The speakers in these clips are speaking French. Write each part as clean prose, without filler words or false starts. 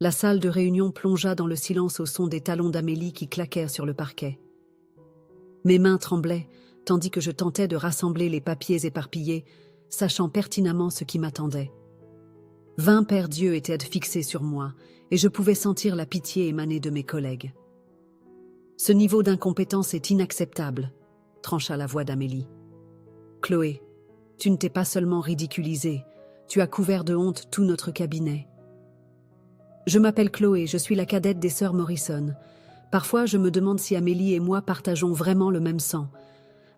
La salle de réunion plongea dans le silence au son des talons d'Amélie qui claquèrent sur le parquet. Mes mains tremblaient, tandis que je tentais de rassembler les papiers éparpillés, sachant pertinemment ce qui m'attendait. 20 paires d'yeux étaient fixés sur moi, et je pouvais sentir la pitié émaner de mes collègues. « Ce niveau d'incompétence est inacceptable », trancha la voix d'Amélie. « Chloé, tu ne t'es pas seulement ridiculisée, tu as couvert de honte tout notre cabinet. » « Je m'appelle Chloé, je suis la cadette des sœurs Morrison. Parfois, je me demande si Amélie et moi partageons vraiment le même sang.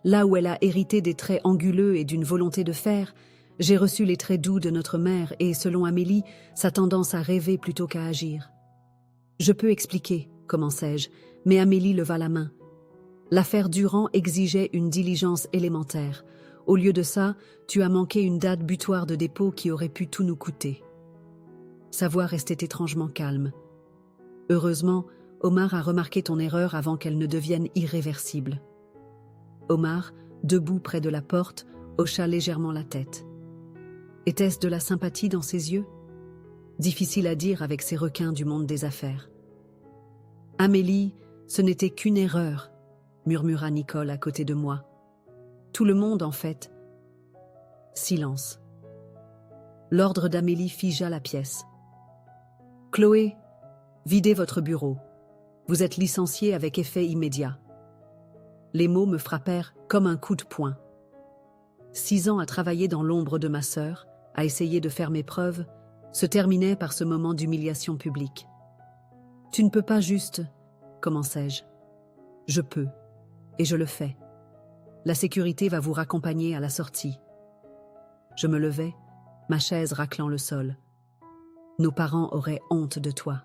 Là où elle a hérité des traits anguleux et d'une volonté de faire, j'ai reçu les traits doux de notre mère et, selon Amélie, sa tendance à rêver plutôt qu'à agir. Je peux expliquer, commençai-je, mais Amélie leva la main. L'affaire Durand exigeait une diligence élémentaire. Au lieu de ça, tu as manqué une date butoir de dépôt qui aurait pu tout nous coûter. Sa voix restait étrangement calme. Heureusement, Omar a remarqué ton erreur avant qu'elle ne devienne irréversible. Omar, debout près de la porte, hocha légèrement la tête. Était-ce de la sympathie dans ses yeux? Difficile à dire avec ces requins du monde des affaires. Amélie, ce n'était qu'une erreur, murmura Nicole à côté de moi. Tout le monde, en fait. Silence. L'ordre d'Amélie figea la pièce. Chloé, videz votre bureau. Vous êtes licenciée avec effet immédiat. Les mots me frappèrent comme un coup de poing. 6 ans à travailler dans l'ombre de ma sœur, à essayer de faire mes preuves, se terminaient par ce moment d'humiliation publique. Tu ne peux pas juste, commençai-je. Je peux, et je le fais. La sécurité va vous raccompagner à la sortie. Je me levai, ma chaise raclant le sol. Nos parents auraient honte de toi.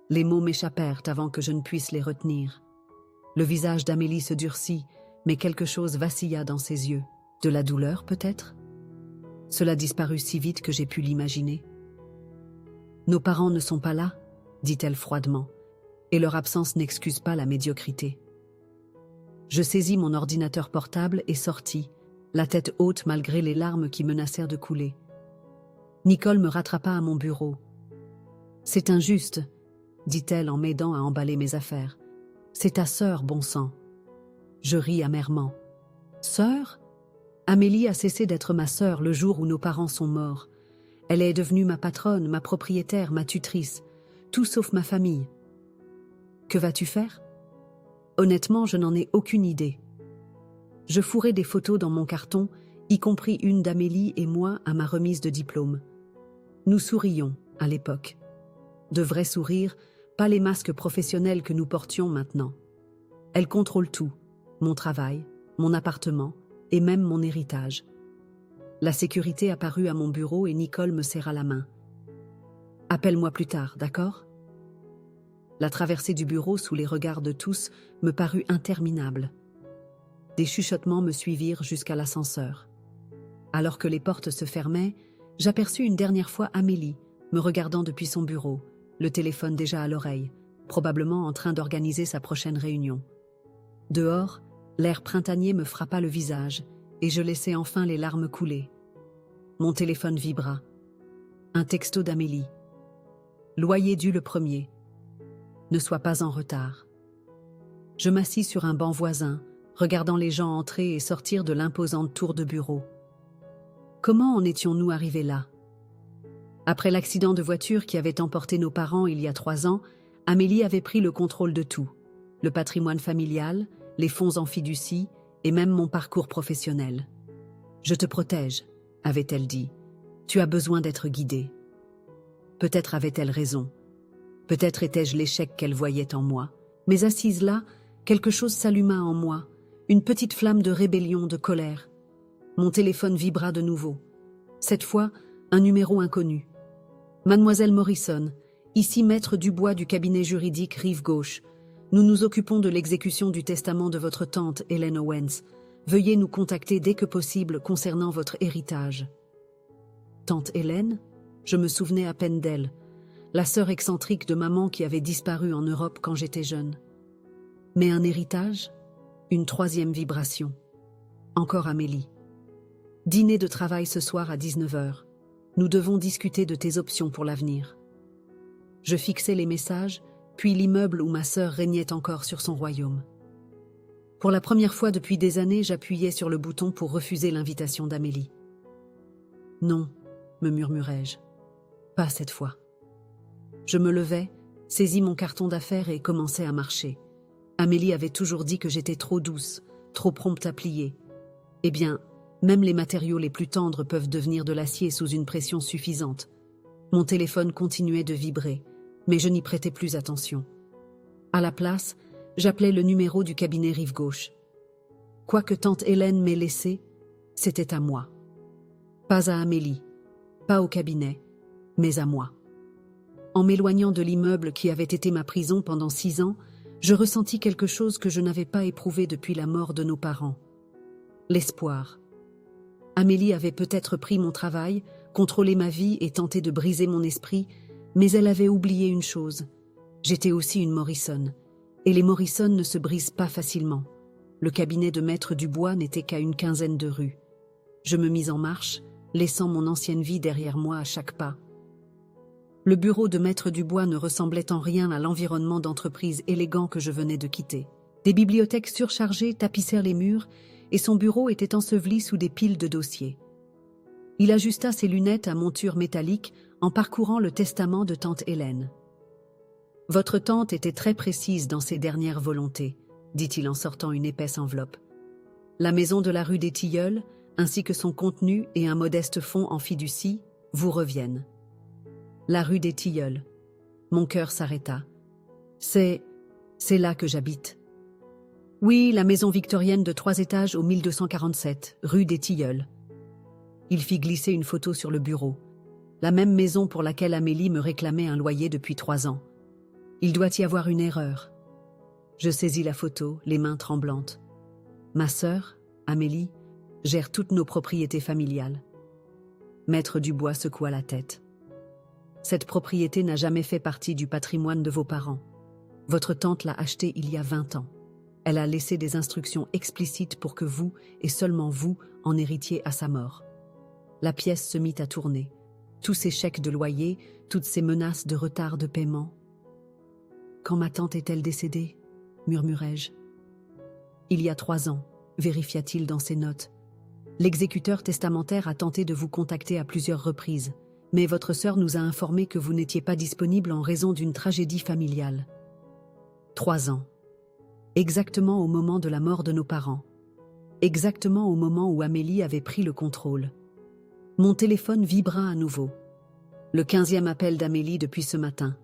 Les mots m'échappèrent avant que je ne puisse les retenir. Le visage d'Amélie se durcit, mais quelque chose vacilla dans ses yeux. De la douleur, peut-être? Cela disparut si vite que j'ai pu l'imaginer. Nos parents ne sont pas là, dit-elle froidement, et leur absence n'excuse pas la médiocrité. Je saisis mon ordinateur portable et sortis, la tête haute malgré les larmes qui menacèrent de couler. Nicole me rattrapa à mon bureau. « C'est injuste, » dit-elle en m'aidant à emballer mes affaires. « C'est ta sœur, bon sang. » Je ris amèrement. « Sœur ? Amélie a cessé d'être ma sœur le jour où nos parents sont morts. Elle est devenue ma patronne, ma propriétaire, ma tutrice, tout sauf ma famille. Que vas-tu faire ? Honnêtement, je n'en ai aucune idée. Je fourrai des photos dans mon carton, y compris une d'Amélie et moi à ma remise de diplôme. Nous sourions, à l'époque. De vrais sourires, pas les masques professionnels que nous portions maintenant. Elle contrôle tout, mon travail, mon appartement et même mon héritage. La sécurité apparut à mon bureau et Nicole me serra la main. « Appelle-moi plus tard, d'accord ?» La traversée du bureau sous les regards de tous me parut interminable. Des chuchotements me suivirent jusqu'à l'ascenseur. Alors que les portes se fermaient, j'aperçus une dernière fois Amélie, me regardant depuis son bureau, le téléphone déjà à l'oreille, probablement en train d'organiser sa prochaine réunion. Dehors, l'air printanier me frappa le visage et je laissai enfin les larmes couler. Mon téléphone vibra. Un texto d'Amélie. Loyer dû le 1er. Ne sois pas en retard. Je m'assis sur un banc voisin, regardant les gens entrer et sortir de l'imposante tour de bureau. Comment en étions-nous arrivés là? Après l'accident de voiture qui avait emporté nos parents il y a 3 ans, Amélie avait pris le contrôle de tout. Le patrimoine familial, les fonds en fiducie et même mon parcours professionnel. « Je te protège », avait-elle dit. « Tu as besoin d'être guidée. » Peut-être avait-elle raison. Peut-être étais-je l'échec qu'elle voyait en moi. Mais assise là, quelque chose s'alluma en moi, une petite flamme de rébellion, de colère. Mon téléphone vibra de nouveau. Cette fois, un numéro inconnu. « Mademoiselle Morrison, ici maître Dubois du cabinet juridique Rive Gauche. Nous nous occupons de l'exécution du testament de votre tante Hélène Owens. Veuillez nous contacter dès que possible concernant votre héritage. » Tante Hélène? Je me souvenais à peine d'elle, la sœur excentrique de maman qui avait disparu en Europe quand j'étais jeune. Mais un héritage? Une 3e vibration. Encore Amélie. « Dîner de travail ce soir à 19h. Nous devons discuter de tes options pour l'avenir. » Je fixais les messages, puis l'immeuble où ma sœur régnait encore sur son royaume. Pour la première fois depuis des années, j'appuyais sur le bouton pour refuser l'invitation d'Amélie. « Non », me murmurai-je, « pas cette fois. » Je me levai, saisis mon carton d'affaires et commençai à marcher. Amélie avait toujours dit que j'étais trop douce, trop prompte à plier. Eh bien, même les matériaux les plus tendres peuvent devenir de l'acier sous une pression suffisante. Mon téléphone continuait de vibrer, mais je n'y prêtais plus attention. À la place, j'appelais le numéro du cabinet rive gauche. Quoique tante Hélène m'ait laissé, c'était à moi. Pas à Amélie, pas au cabinet, mais à moi. En m'éloignant de l'immeuble qui avait été ma prison pendant 6 ans, je ressentis quelque chose que je n'avais pas éprouvé depuis la mort de nos parents. L'espoir. Amélie avait peut-être pris mon travail, contrôlé ma vie et tenté de briser mon esprit, mais elle avait oublié une chose. J'étais aussi une Morrison, et les Morrison ne se brisent pas facilement. Le cabinet de Maître Dubois n'était qu'à une 15aine de rues. Je me mis en marche, laissant mon ancienne vie derrière moi à chaque pas. Le bureau de Maître Dubois ne ressemblait en rien à l'environnement d'entreprise élégant que je venais de quitter. Des bibliothèques surchargées tapissèrent les murs et son bureau était enseveli sous des piles de dossiers. Il ajusta ses lunettes à monture métallique en parcourant le testament de tante Hélène. « Votre tante était très précise dans ses dernières volontés », dit-il en sortant une épaisse enveloppe. « La maison de la rue des Tilleuls, ainsi que son contenu et un modeste fonds en fiducie, vous reviennent. » La rue des Tilleuls. Mon cœur s'arrêta. C'est là que j'habite. Oui, la maison victorienne de 3 étages au 1247, rue des Tilleuls. Il fit glisser une photo sur le bureau. La même maison pour laquelle Amélie me réclamait un loyer depuis 3 ans. Il doit y avoir une erreur. Je saisis la photo, les mains tremblantes. Ma sœur, Amélie, gère toutes nos propriétés familiales. Maître Dubois secoua la tête. Cette propriété n'a jamais fait partie du patrimoine de vos parents. Votre tante l'a achetée il y a 20 ans. Elle a laissé des instructions explicites pour que vous, et seulement vous, en héritiez à sa mort. La pièce se mit à tourner. Tous ces chèques de loyer, toutes ces menaces de retard de paiement. « Quand ma tante est-elle décédée ?» murmurai-je. « Il y a 3 ans, vérifia-t-il dans ses notes. L'exécuteur testamentaire a tenté de vous contacter à plusieurs reprises. Mais votre sœur nous a informé que vous n'étiez pas disponible en raison d'une tragédie familiale. 3 ans. Exactement au moment de la mort de nos parents. Exactement au moment où Amélie avait pris le contrôle. Mon téléphone vibra à nouveau. Le 15e appel d'Amélie depuis ce matin.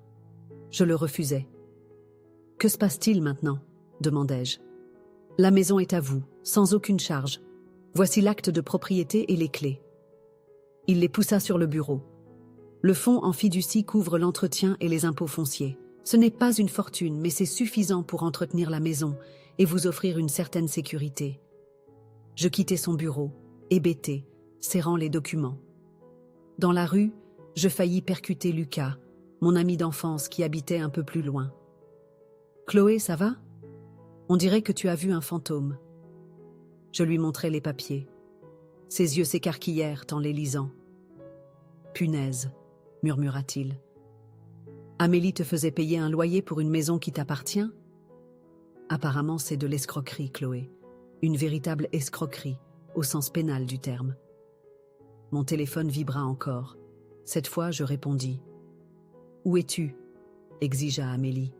Je le refusai. « Que se passe-t-il maintenant ?» demandai-je. « La maison est à vous, sans aucune charge. Voici l'acte de propriété et les clés. » Il les poussa sur le bureau. Le fonds en fiducie couvre l'entretien et les impôts fonciers. Ce n'est pas une fortune, mais c'est suffisant pour entretenir la maison et vous offrir une certaine sécurité. Je quittai son bureau, hébété, serrant les documents. Dans la rue, je faillis percuter Lucas, mon ami d'enfance qui habitait un peu plus loin. « Chloé, ça va ? On dirait que tu as vu un fantôme. » Je lui montrai les papiers. Ses yeux s'écarquillèrent en les lisant. « Punaise !» murmura-t-il. « Amélie te faisait payer un loyer pour une maison qui t'appartient ? Apparemment, c'est de l'escroquerie, Chloé. Une véritable escroquerie, au sens pénal du terme. » Mon téléphone vibra encore. Cette fois, je répondis. « Où es-tu » exigea Amélie.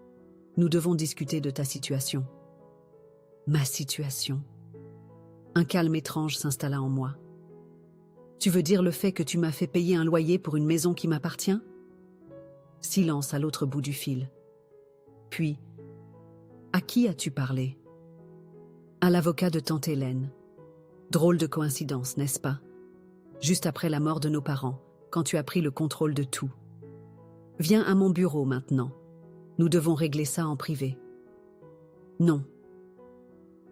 « Nous devons discuter de ta situation. » Ma situation. Un calme étrange s'installa en moi. « Tu veux dire le fait que tu m'as fait payer un loyer pour une maison qui m'appartient ?» Silence à l'autre bout du fil. Puis, « À qui as-tu parlé ?» À l'avocat de tante Hélène. Drôle de coïncidence, n'est-ce pas? Juste après la mort de nos parents, quand tu as pris le contrôle de tout. Viens à mon bureau maintenant. Nous devons régler ça en privé. Non.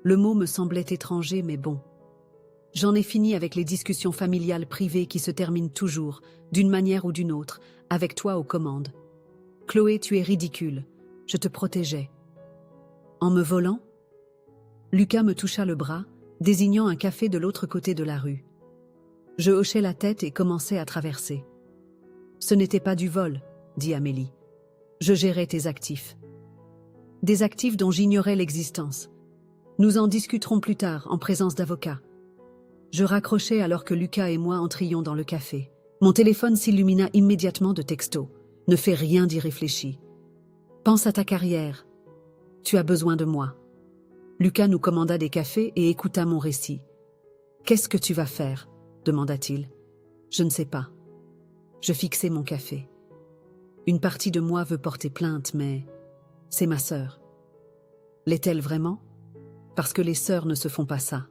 Le mot me semblait étranger, mais bon. J'en ai fini avec les discussions familiales privées qui se terminent toujours, d'une manière ou d'une autre, avec toi aux commandes. Chloé, tu es ridicule. Je te protégeais. En me volant? Lucas me toucha le bras, désignant un café de l'autre côté de la rue. Je hochai la tête et commençai à traverser. Ce n'était pas du vol, dit Amélie. Je gérais tes actifs. Des actifs dont j'ignorais l'existence. Nous en discuterons plus tard, en présence d'avocats. Je raccrochai alors que Lucas et moi entrions dans le café. Mon téléphone s'illumina immédiatement de textos. Ne fais rien d'irréfléchi. Pense à ta carrière. Tu as besoin de moi. Lucas nous commanda des cafés et écouta mon récit. Qu'est-ce que tu vas faire ? Demanda-t-il. Je ne sais pas. Je fixai mon café. Une partie de moi veut porter plainte, mais c'est ma sœur. L'est-elle vraiment ? Parce que les sœurs ne se font pas ça.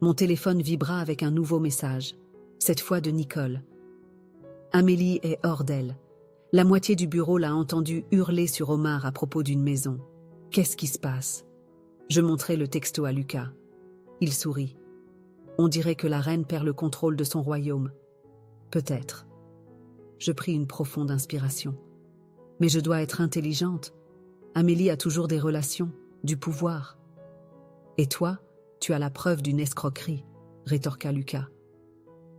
Mon téléphone vibra avec un nouveau message, cette fois de Nicole. Amélie est hors d'elle. La moitié du bureau l'a entendu hurler sur Omar à propos d'une maison. Qu'est-ce qui se passe ? Je montrai le texto à Lucas. Il sourit. On dirait que la reine perd le contrôle de son royaume. Peut-être. Je pris une profonde inspiration. Mais je dois être intelligente. Amélie a toujours des relations, du pouvoir. Et toi, tu as la preuve d'une escroquerie, rétorqua Lucas.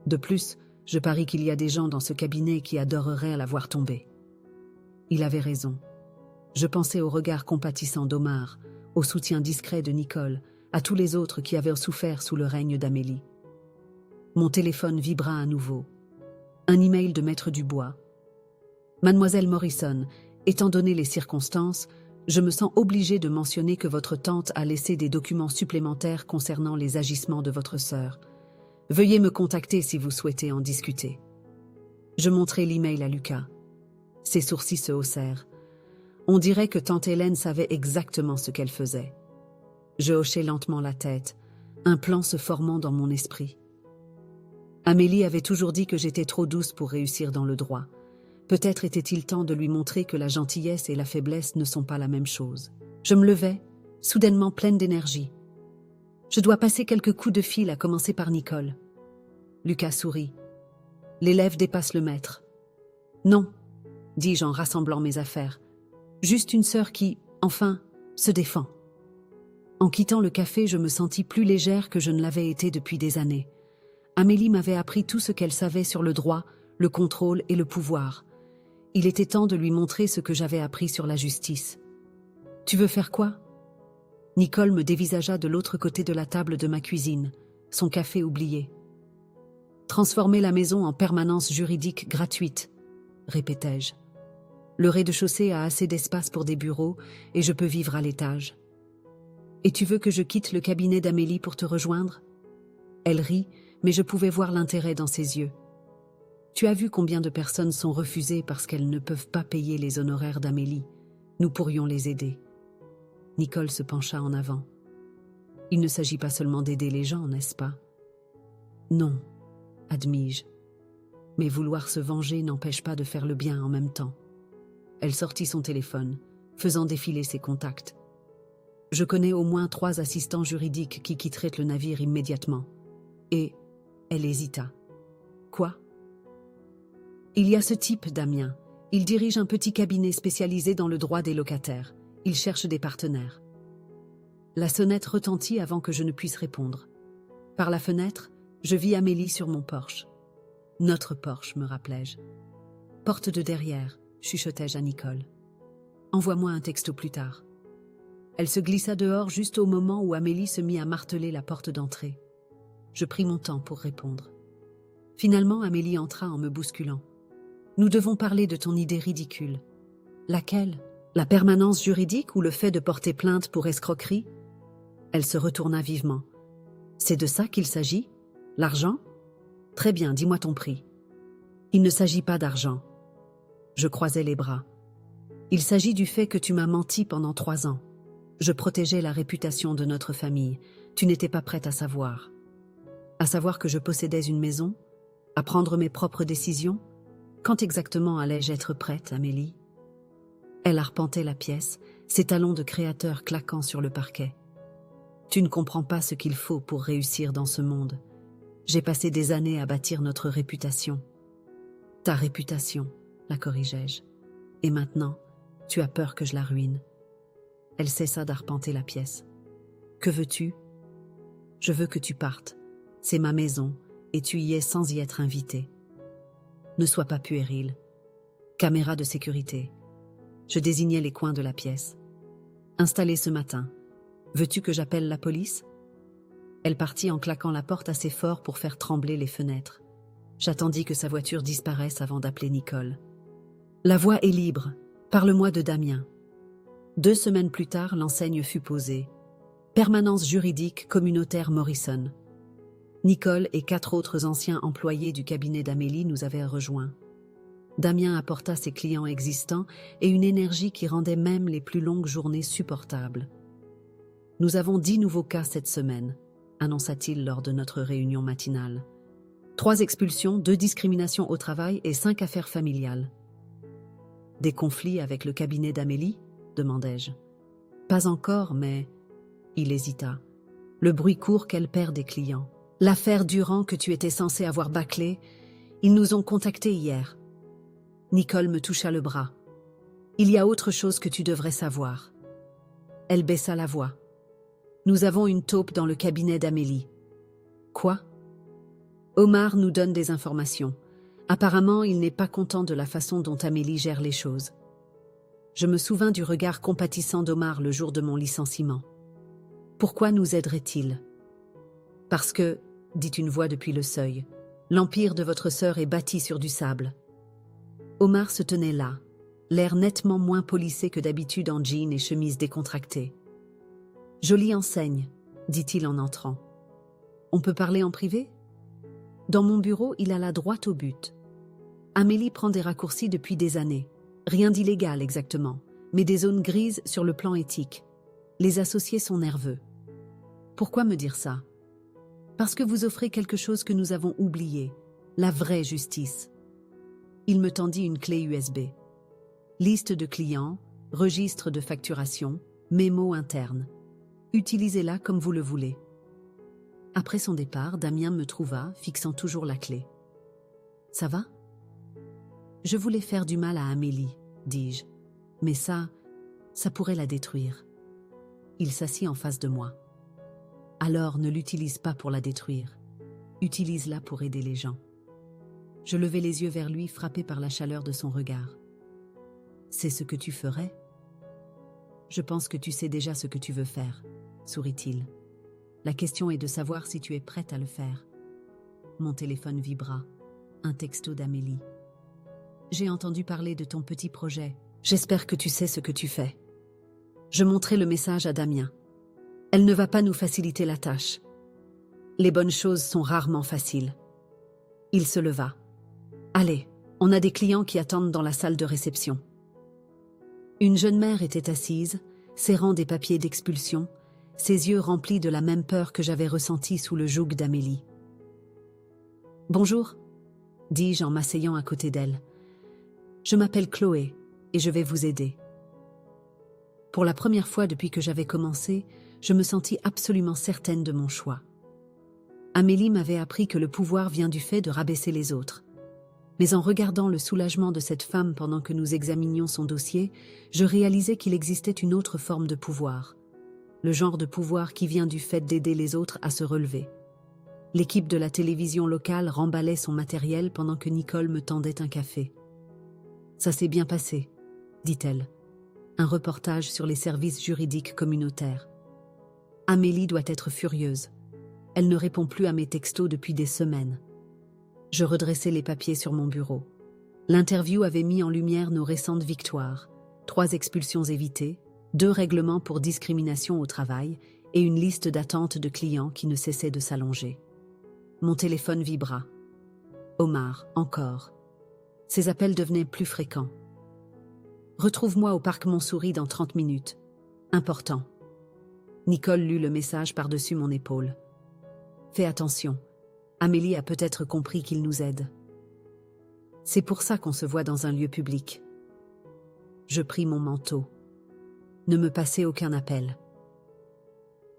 De plus, je parie qu'il y a des gens dans ce cabinet qui adoreraient la voir tomber. Il avait raison. Je pensais au regard compatissant d'Omar, au soutien discret de Nicole, à tous les autres qui avaient souffert sous le règne d'Amélie. Mon téléphone vibra à nouveau. Un email de Maître Dubois. Mademoiselle Morrison, étant donné les circonstances, je me sens obligée de mentionner que votre tante a laissé des documents supplémentaires concernant les agissements de votre sœur. Veuillez me contacter si vous souhaitez en discuter. Je montrai l'email à Lucas. Ses sourcils se haussèrent. On dirait que tante Hélène savait exactement ce qu'elle faisait. Je hochai lentement la tête, un plan se formant dans mon esprit. Amélie avait toujours dit que j'étais trop douce pour réussir dans le droit. Peut-être était-il temps de lui montrer que la gentillesse et la faiblesse ne sont pas la même chose. Je me levai, soudainement pleine d'énergie. Je dois passer quelques coups de fil, à commencer par Nicole. Lucas sourit. L'élève dépasse le maître. Non, dis-je en rassemblant mes affaires. Juste une sœur qui, enfin, se défend. En quittant le café, je me sentis plus légère que je ne l'avais été depuis des années. Amélie m'avait appris tout ce qu'elle savait sur le droit, le contrôle et le pouvoir. Il était temps de lui montrer ce que j'avais appris sur la justice. « Tu veux faire quoi ?» Nicole me dévisagea de l'autre côté de la table de ma cuisine, son café oublié. « Transformer la maison en permanence juridique gratuite, » répétai-je. Le rez-de-chaussée a assez d'espace pour des bureaux et je peux vivre à l'étage. « Et tu veux que je quitte le cabinet d'Amélie pour te rejoindre ?» Elle rit, mais je pouvais voir l'intérêt dans ses yeux. Tu as vu combien de personnes sont refusées parce qu'elles ne peuvent pas payer les honoraires d'Amélie. Nous pourrions les aider. Nicole se pencha en avant. Il ne s'agit pas seulement d'aider les gens, n'est-ce pas? Non, admis-je. Mais vouloir se venger n'empêche pas de faire le bien en même temps. Elle sortit son téléphone, faisant défiler ses contacts. Je connais au moins 3 assistants juridiques qui quitteraient le navire immédiatement. Et elle hésita. Quoi? Il y a ce type, Damien. Il dirige un petit cabinet spécialisé dans le droit des locataires. Il cherche des partenaires. La sonnette retentit avant que je ne puisse répondre. Par la fenêtre, je vis Amélie sur mon porche. Notre porche, me rappelai-je. Porte de derrière, chuchotai-je à Nicole. Envoie-moi un texto plus tard. Elle se glissa dehors juste au moment où Amélie se mit à marteler la porte d'entrée. Je pris mon temps pour répondre. Finalement, Amélie entra en me bousculant. Nous devons parler de ton idée ridicule. Laquelle? La permanence juridique ou le fait de porter plainte pour escroquerie? Elle se retourna vivement. C'est de ça qu'il s'agit? L'argent? Très bien, dis-moi ton prix. Il ne s'agit pas d'argent. Je croisai les bras. Il s'agit du fait que tu m'as menti pendant 3 ans. Je protégeais la réputation de notre famille. Tu n'étais pas prête à savoir. À savoir que je possédais une maison? À prendre mes propres décisions? Quand exactement allais-je être prête, Amélie? Elle arpentait la pièce, ses talons de créateur claquant sur le parquet. Tu ne comprends pas ce qu'il faut pour réussir dans ce monde. J'ai passé des années à bâtir notre réputation. Ta réputation, la corrigeai-je. Et maintenant, tu as peur que je la ruine. Elle cessa d'arpenter la pièce. Que veux-tu? Je veux que tu partes. C'est ma maison, et tu y es sans y être invité. Ne sois pas puéril. Caméra de sécurité. Je désignais les coins de la pièce. Installée ce matin. Veux-tu que j'appelle la police? Elle partit en claquant la porte assez fort pour faire trembler les fenêtres. J'attendis que sa voiture disparaisse avant d'appeler Nicole. La voie est libre. Parle-moi de Damien. 2 semaines plus tard, l'enseigne fut posée. Permanence juridique communautaire Morrison. Nicole et 4 autres anciens employés du cabinet d'Amélie nous avaient rejoints. Damien apporta ses clients existants et une énergie qui rendait même les plus longues journées supportables. Nous avons 10 nouveaux cas cette semaine, annonça-t-il lors de notre réunion matinale. 3 expulsions, 2 discriminations au travail et 5 affaires familiales. Des conflits avec le cabinet d'Amélie? Demandai-je. Pas encore, mais... Il hésita. Le bruit court qu'elle perd des clients. L'affaire Durand que tu étais censé avoir bâclée, ils nous ont contactés hier. Nicole me toucha le bras. Il y a autre chose que tu devrais savoir. Elle baissa la voix. Nous avons une taupe dans le cabinet d'Amélie. Quoi? Omar nous donne des informations. Apparemment, il n'est pas content de la façon dont Amélie gère les choses. Je me souvins du regard compatissant d'Omar le jour de mon licenciement. Pourquoi nous aiderait-il? Parce que, dit une voix depuis le seuil, l'empire de votre sœur est bâti sur du sable. Omar se tenait là, l'air nettement moins polissé que d'habitude en jean et chemise décontractée. Jolie enseigne, dit-il en entrant. On peut parler en privé? Dans mon bureau, il alla droit au but. Amélie prend des raccourcis depuis des années. Rien d'illégal exactement, mais des zones grises sur le plan éthique. Les associés sont nerveux. Pourquoi me dire ça? Parce que vous offrez quelque chose que nous avons oublié, la vraie justice. Il me tendit une clé USB. Liste de clients, registre de facturation, mémo interne. Utilisez-la comme vous le voulez. Après son départ, Damien me trouva, fixant toujours la clé. Ça va? Je voulais faire du mal à Amélie, dis-je. Mais ça pourrait la détruire. Il s'assit en face de moi. Alors ne l'utilise pas pour la détruire. Utilise-la pour aider les gens. Je levai les yeux vers lui, frappé par la chaleur de son regard. C'est ce que tu ferais? Je pense que tu sais déjà ce que tu veux faire, sourit-il. La question est de savoir si tu es prête à le faire. Mon téléphone vibra. Un texto d'Amélie. J'ai entendu parler de ton petit projet. J'espère que tu sais ce que tu fais. Je montrai le message à Damien. Elle ne va pas nous faciliter la tâche. Les bonnes choses sont rarement faciles. Il se leva. Allez, on a des clients qui attendent dans la salle de réception. Une jeune mère était assise, serrant des papiers d'expulsion, ses yeux remplis de la même peur que j'avais ressentie sous le joug d'Amélie. Bonjour, dis-je en m'asseyant à côté d'elle. Je m'appelle Chloé et je vais vous aider. Pour la première fois depuis que j'avais commencé, je me sentis absolument certaine de mon choix. Amélie m'avait appris que le pouvoir vient du fait de rabaisser les autres. Mais en regardant le soulagement de cette femme pendant que nous examinions son dossier, je réalisais qu'il existait une autre forme de pouvoir. Le genre de pouvoir qui vient du fait d'aider les autres à se relever. L'équipe de la télévision locale remballait son matériel pendant que Nicole me tendait un café. « Ça s'est bien passé », dit-elle. Un reportage sur les services juridiques communautaires. Amélie doit être furieuse. Elle ne répond plus à mes textos depuis des semaines. Je redressai les papiers sur mon bureau. L'interview avait mis en lumière nos récentes victoires. 3 expulsions évitées, 2 règlements pour discrimination au travail et une liste d'attente de clients qui ne cessait de s'allonger. Mon téléphone vibra. Omar, encore. Ses appels devenaient plus fréquents. Retrouve-moi au parc Montsouris dans 30 minutes. Important. Nicole lut le message par-dessus mon épaule. Fais attention. Amélie a peut-être compris qu'il nous aide. C'est pour ça qu'on se voit dans un lieu public. Je pris mon manteau. Ne me passez aucun appel.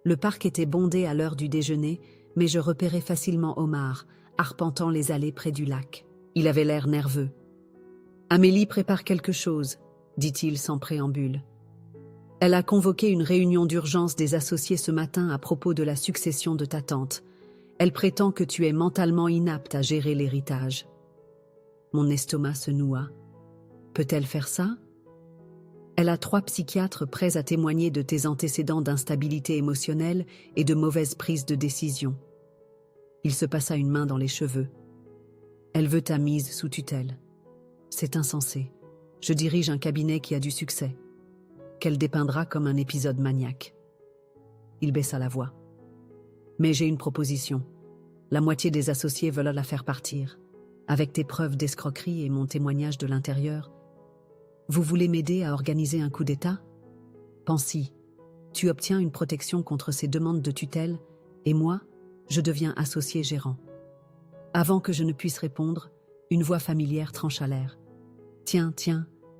Le parc était bondé à l'heure du déjeuner, mais je repérais facilement Omar, arpentant les allées près du lac. Il avait l'air nerveux. Amélie prépare quelque chose, dit-il sans préambule. Elle a convoqué une réunion d'urgence des associés ce matin à propos de la succession de ta tante. Elle prétend que tu es mentalement inapte à gérer l'héritage. Mon estomac se noua. Peut-elle faire ça? Elle a 3 psychiatres prêts à témoigner de tes antécédents d'instabilité émotionnelle et de mauvaise prise de décision. Il se passa une main dans les cheveux. Elle veut ta mise sous tutelle. C'est insensé. Je dirige un cabinet qui a du succès, qu'elle dépeindra comme un épisode maniaque. Il baissa la voix. Mais j'ai une proposition. La moitié des associés veulent la faire partir. Avec tes preuves d'escroquerie et mon témoignage de l'intérieur, vous voulez m'aider à organiser un coup d'État? Pense-y. Tu obtiens une protection contre ces demandes de tutelle, et moi, je deviens associé gérant. Avant que je ne puisse répondre, une voix familière trancha l'air. Tiens,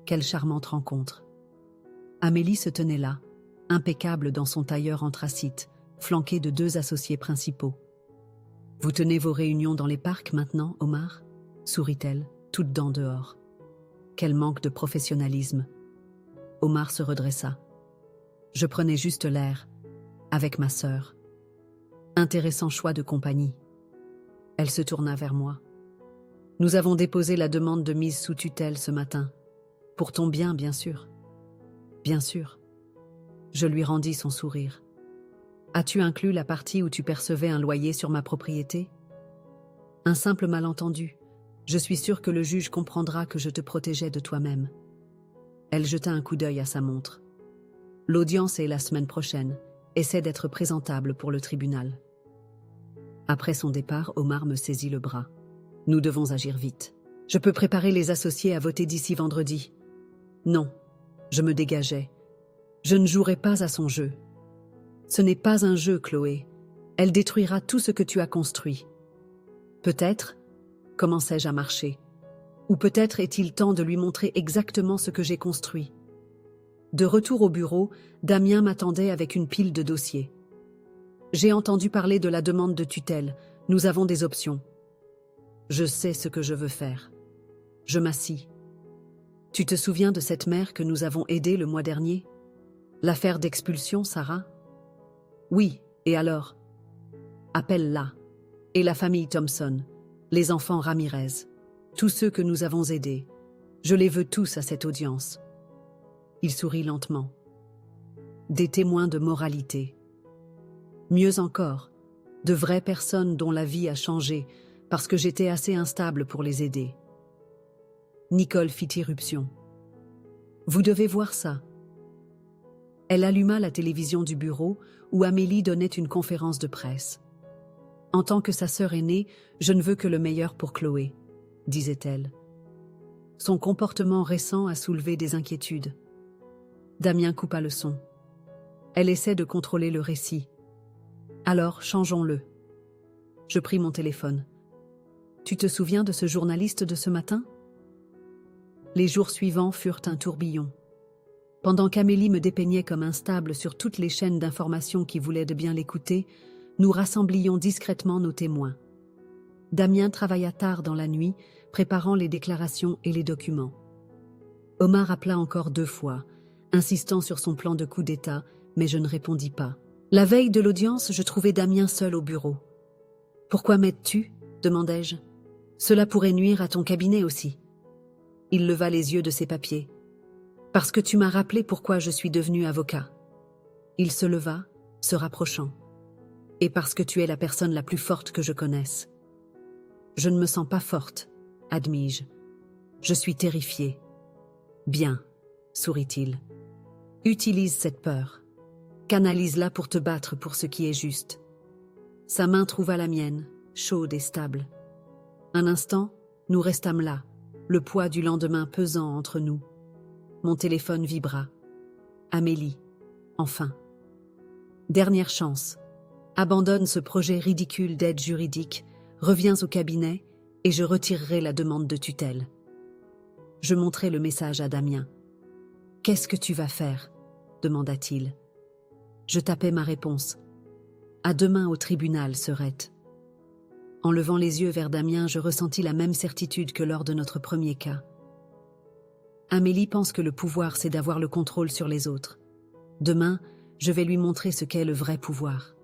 quelle charmante rencontre. Amélie se tenait là, impeccable dans son tailleur anthracite, flanquée de 2 associés principaux. Vous tenez vos réunions dans les parcs maintenant, Omar? Sourit-elle, toutes dents dehors. Quel manque de professionnalisme. Omar se redressa. Je prenais juste l'air, avec ma sœur. Intéressant choix de compagnie. Elle se tourna vers moi. Nous avons déposé la demande de mise sous tutelle ce matin. Pour ton bien, bien sûr. Bien sûr. Je lui rendis son sourire. As-tu inclus la partie où tu percevais un loyer sur ma propriété? Un simple malentendu. Je suis sûre que le juge comprendra que je te protégeais de toi-même. Elle jeta un coup d'œil à sa montre. L'audience est la semaine prochaine. Essaie d'être présentable pour le tribunal. Après son départ, Omar me saisit le bras. Nous devons agir vite. Je peux préparer les associés à voter d'ici vendredi. Non, je me dégageai. Je ne jouerai pas à son jeu. Ce n'est pas un jeu, Chloé. Elle détruira tout ce que tu as construit. Peut-être, commençai-je à marcher. Ou peut-être est-il temps de lui montrer exactement ce que j'ai construit. De retour au bureau, Damien m'attendait avec une pile de dossiers. J'ai entendu parler de la demande de tutelle. Nous avons des options. Je sais ce que je veux faire. Je m'assis. Tu te souviens de cette mère que nous avons aidée le mois dernier? L'affaire d'expulsion, Sarah? Oui, et alors? Appelle-la. Et la famille Thompson, les enfants Ramirez, tous ceux que nous avons aidés. Je les veux tous à cette audience. Il sourit lentement. Des témoins de moralité. Mieux encore, de vraies personnes dont la vie a changé parce que j'étais assez instable pour les aider. Nicole fit irruption. Vous devez voir ça. Elle alluma la télévision du bureau où Amélie donnait une conférence de presse. En tant que sa sœur aînée, je ne veux que le meilleur pour Chloé, disait-elle. Son comportement récent a soulevé des inquiétudes. Damien coupa le son. Elle essaie de contrôler le récit. Alors, changeons-le. Je pris mon téléphone. Tu te souviens de ce journaliste de ce matin? Les jours suivants furent un tourbillon. Pendant qu'Amélie me dépeignait comme instable sur toutes les chaînes d'information qui voulaient de bien l'écouter, nous rassemblions discrètement nos témoins. Damien travailla tard dans la nuit, préparant les déclarations et les documents. Omar appela encore 2 fois, insistant sur son plan de coup d'État, mais je ne répondis pas. La veille de l'audience, je trouvai Damien seul au bureau. « Pourquoi m'aides-tu » demandai-je. « Cela pourrait nuire à ton cabinet aussi. » Il leva les yeux de ses papiers. « Parce que tu m'as rappelé pourquoi je suis devenu avocat. » Il se leva, se rapprochant. « Et parce que tu es la personne la plus forte que je connaisse. » « Je ne me sens pas forte, admis-je. Je suis terrifiée. »« Bien, » sourit-il. « Utilise cette peur. Canalise-la pour te battre pour ce qui est juste. » Sa main trouva la mienne, chaude et stable. Un instant, nous restâmes là, le poids du lendemain pesant entre nous. Mon téléphone vibra. Amélie, enfin. Dernière chance. Abandonne ce projet ridicule d'aide juridique, reviens au cabinet et je retirerai la demande de tutelle. Je montrai le message à Damien. « Qu'est-ce que tu vas faire ?» demanda-t-il. Je tapais ma réponse. « À demain au tribunal, Serette. » En levant les yeux vers Damien, je ressentis la même certitude que lors de notre premier cas. Amélie pense que le pouvoir, c'est d'avoir le contrôle sur les autres. Demain, je vais lui montrer ce qu'est le vrai pouvoir.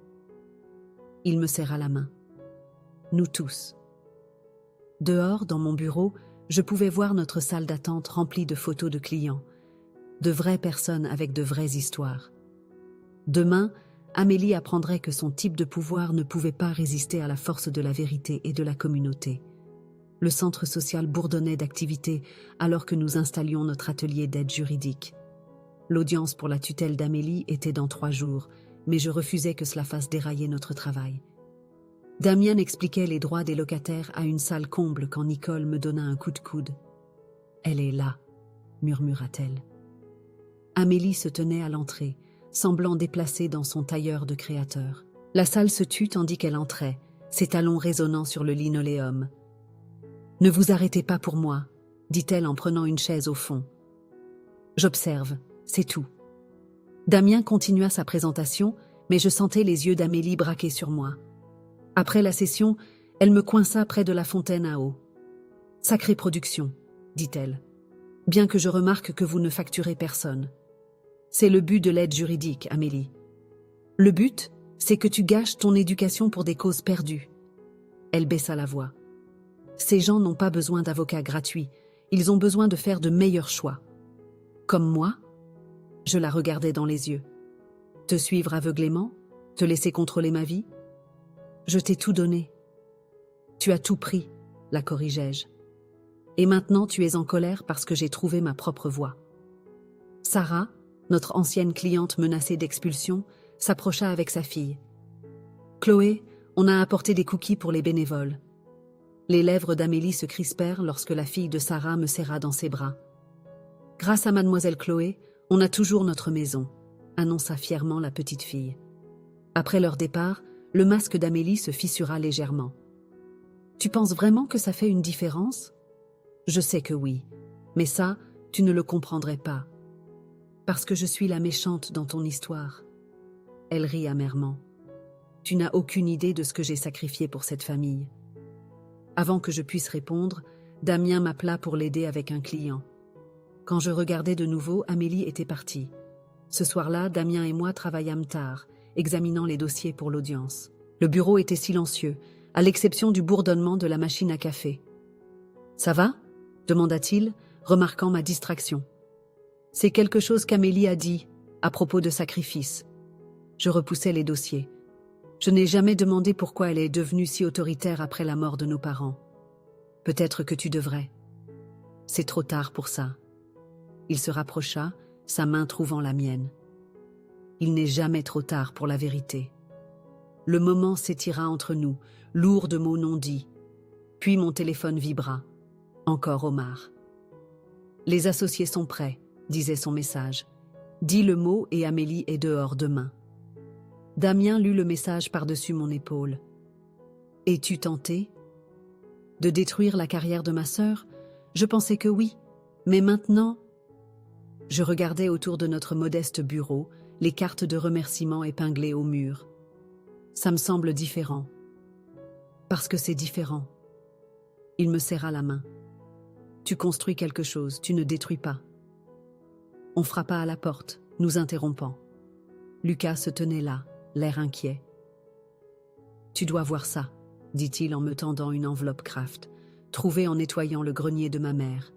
Il me serra la main. Nous tous. Dehors, dans mon bureau, Je pouvais voir notre salle d'attente remplie de photos de clients, de vraies personnes avec de vraies histoires. Demain, Amélie apprendrait que son type de pouvoir ne pouvait pas résister à la force de la vérité et de la communauté. Le centre social bourdonnait d'activités alors que nous installions notre atelier d'aide juridique. L'audience pour la tutelle d'Amélie était dans 3 jours, mais je refusais que cela fasse dérailler notre travail. Damien expliquait les droits des locataires à une salle comble quand Nicole me donna un coup de coude. « Elle est là », murmura-t-elle. Amélie se tenait à l'entrée, semblant déplacée dans son tailleur de créateur. La salle se tut tandis qu'elle entrait, ses talons résonnant sur le linoléum. « Ne vous arrêtez pas pour moi », dit-elle en prenant une chaise au fond. « J'observe, c'est tout. » Damien continua sa présentation, mais je sentais les yeux d'Amélie braqués sur moi. Après la session, elle me coinça près de la fontaine à eau. « Sacrée production », dit-elle. « Bien que je remarque que vous ne facturez personne. C'est le but de l'aide juridique, Amélie. Le but, c'est que tu gâches ton éducation pour des causes perdues. » Elle baissa la voix. « Ces gens n'ont pas besoin d'avocats gratuits, ils ont besoin de faire de meilleurs choix. Comme moi ?» Je la regardais dans les yeux. « Te suivre aveuglément ? Te laisser contrôler ma vie ? Je t'ai tout donné. »« Tu as tout pris, » la corrigeai-je. « Et maintenant tu es en colère parce que j'ai trouvé ma propre voie. » Sarah, notre ancienne cliente menacée d'expulsion, s'approcha avec sa fille. « Chloé, on a apporté des cookies pour les bénévoles. » Les lèvres d'Amélie se crispèrent lorsque la fille de Sarah me serra dans ses bras. « Grâce à mademoiselle Chloé, on a toujours notre maison, » annonça fièrement la petite fille. Après leur départ, le masque d'Amélie se fissura légèrement. « Tu penses vraiment que ça fait une différence ? » « Je sais que oui, mais ça, tu ne le comprendrais pas. Parce que je suis la méchante dans ton histoire. » Elle rit amèrement. « Tu n'as aucune idée de ce que j'ai sacrifié pour cette famille. » Avant que je puisse répondre, Damien m'appela pour l'aider avec un client. Quand je regardais de nouveau, Amélie était partie. Ce soir-là, Damien et moi travaillâmes tard, examinant les dossiers pour l'audience. Le bureau était silencieux, à l'exception du bourdonnement de la machine à café. « Ça va ?» demanda-t-il, remarquant ma distraction. « C'est quelque chose qu'Amélie a dit, à propos de sacrifice. » Je repoussai les dossiers. Je n'ai jamais demandé pourquoi elle est devenue si autoritaire après la mort de nos parents. Peut-être que tu devrais. C'est trop tard pour ça. Il se rapprocha, sa main trouvant la mienne. Il n'est jamais trop tard pour la vérité. Le moment s'étira entre nous, lourd de mots non dits. Puis mon téléphone vibra. Encore Omar. « Les associés sont prêts », disait son message. « Dis le mot et Amélie est dehors demain. » Damien lut le message par-dessus mon épaule. « Es-tu tenté ? De détruire la carrière de ma sœur ? Je pensais que oui, mais maintenant… » Je regardais autour de notre modeste bureau, les cartes de remerciement épinglées au mur. Ça me semble différent. Parce que c'est différent. Il me serra la main. Tu construis quelque chose, tu ne détruis pas. On frappa à la porte, nous interrompant. Lucas se tenait là, l'air inquiet. Tu dois voir ça, dit-il en me tendant une enveloppe Kraft, trouvée en nettoyant le grenier de ma mère.